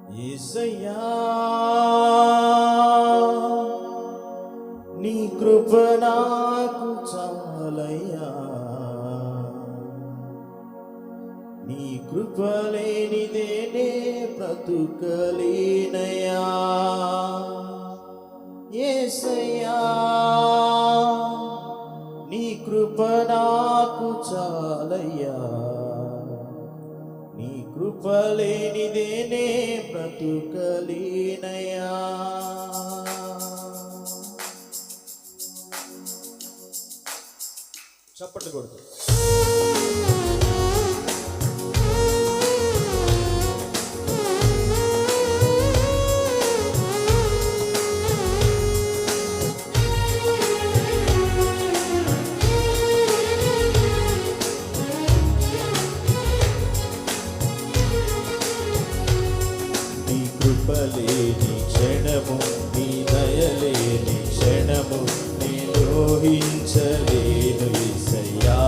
యేసయ్యా నీ కృప నాకు చాలయ్యా, నీ కృప లేనిదే నే బ్రతుకలేనయ్యా. యేసయ్యా నీ కృప నాకు చాలయ్యా, నీ కృప లేనిదే నే బ్రతుకలేనయ్యా. చప్పట్లు కొడుతూ కృపలేని క్షణము, నీ దయలేని క్షణము నేను ఊహించలేను యేసయ్యా.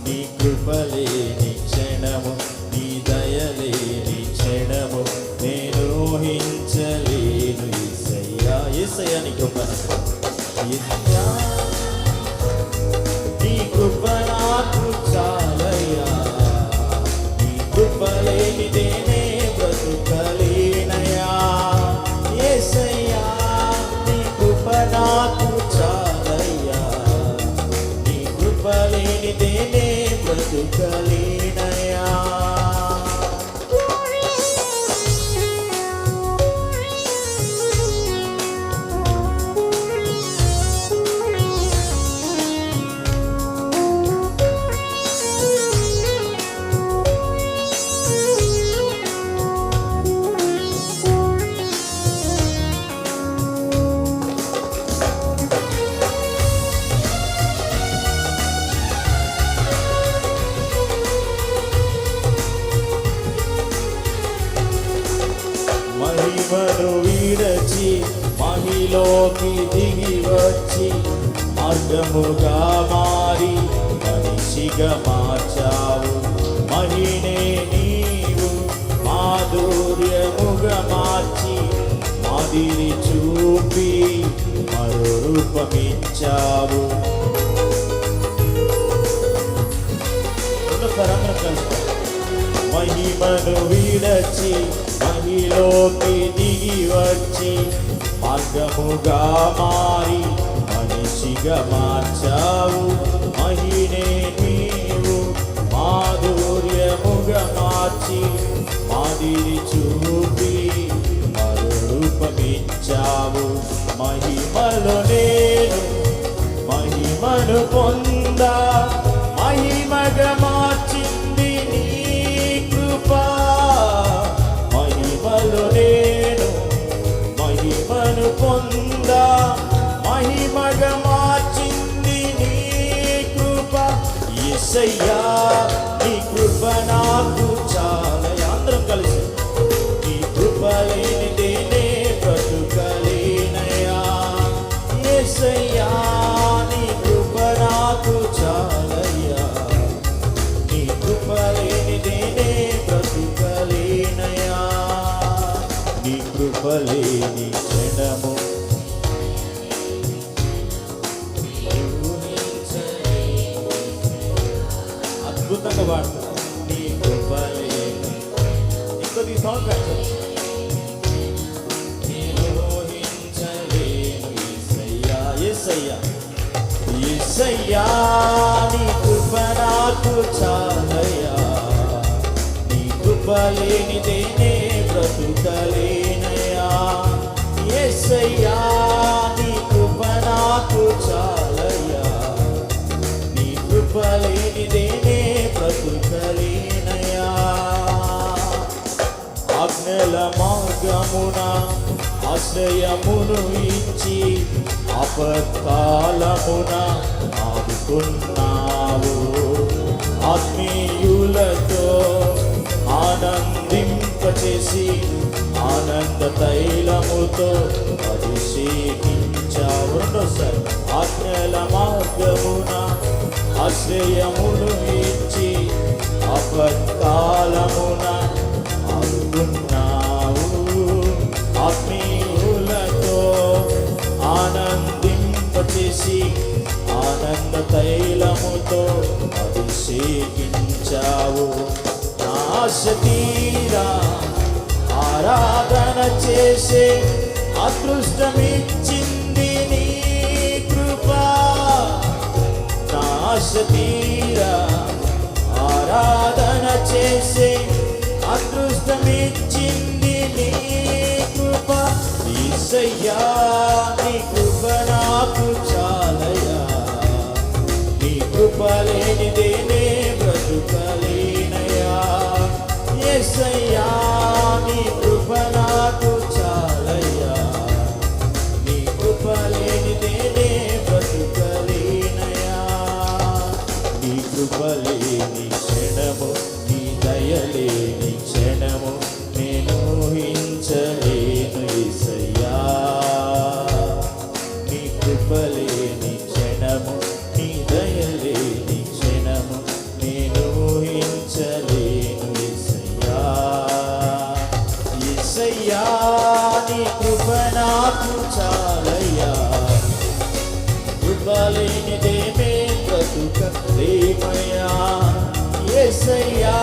నీ కృపలేని క్షణము, నీ దయలేని క్షణము నేను ఊహించలేను యేసయ్యా. యేసయ్యా నీ కృప, యేసయ్యా నీ కృప నాకు చాలయ్యా, నీ కృప లేనిదే బ్రతుకలేనయ్యా. యేసయ్యా నీ కృప నాకు చాలయ్యా, నీ కృప లేనిదే నే బ్రతుకలేనయ్యా. మహిమను విడచి మహిలోకి దిగి వచ్చి మార్గముగా మారి మనిషిగా మార్చావు. మహినే నీవు మాధుర్యముగా మార్చి మాదిరి చూపి మరో రూపమిచ్చావు. మహిమను విడచి మహిలోకి దిగి వచ్చి మార్గముగా మారి మనిషిగా మార్చావు. మహినే నీవు మాధుర్యముగా మార్చి మాదిరి చూపి మరో రూపమిచ్చావు. మహిమలో నేను మహిమను పొందా, మహిమగా మార్చింది నీ కృప. మహిమలో నేను మహిమను పొందా, మహిమగా మార్చింది నీ కృప. యేసయ్యా నీ కృప నాకు చాలయ్యా. అందరం కలిసి నీ కృప లేనిదే నే బ్రతుకలేనయ్యా. యేసయ్యా నీ కృప నాకు చాలయ్యా, నీ కృప లేనిదే నే బ్రతుకలేనయ్యా. నీ కృప లేని క్షణము అద్భుతంగా వాడతారు. నీ కృప లేని ఇంకొద్ది సాంగ్ యేసయ్యా యేసయ్యా నీ కృప నాకు చాలయ్యా, నీ కృప లేనిదే నే బ్రతుకలేనయ్యా. యేసయ్యా నీ కృప నాకు చాలయ్యా, నీ కృప లేనిదే నే బ్రతుకలేనయ్యా. ఆజ్ఞల మార్గమున ఆశ్రయమును ఇచ్చి ఆపత్కాలమున ఆదుకున్నావు. ఆత్మీయులతో ఆనందింపచేసి ఆనంద తైలముతో అభిషేకించావు. ఆజ్ఞల మార్గమున ఆశ్రయమును ఇచ్చి ఆపత్కాలమున అభిషేకించావు. నా ఆశ తీరా ఆరాధన చేసే అదృష్టమిచ్చింది నీ కృప. నా ఆశ తీరా ఆరాధన చేసే అదృష్టమిచ్చింది నీ కృప. యేసయ్యా నీ కృప నాకు చాలయ్యా, నీ కృప లేనిదే నే బ్రతుకలేనయ్యా. యేసయ్యా నీ కృప నాకు చాలయ్యా, నీ కృప లేనిదే నే బ్రతుకలేనయ్యా. నీ కృప లేని క్షణము, నీ దయ లేని క్షణము నేను ఊహించలేను యేసయ్యా. నీ కృప లేని క్షణము, నీ దయ లేని క్షణము నేను ఊహించలేను యేసయ్యా. యేసయ్యా నీ కృప నాకు చాలయ్యా, కృప లేనిదే నే బ్రతుకలేమయ్యా. యేసయ్యా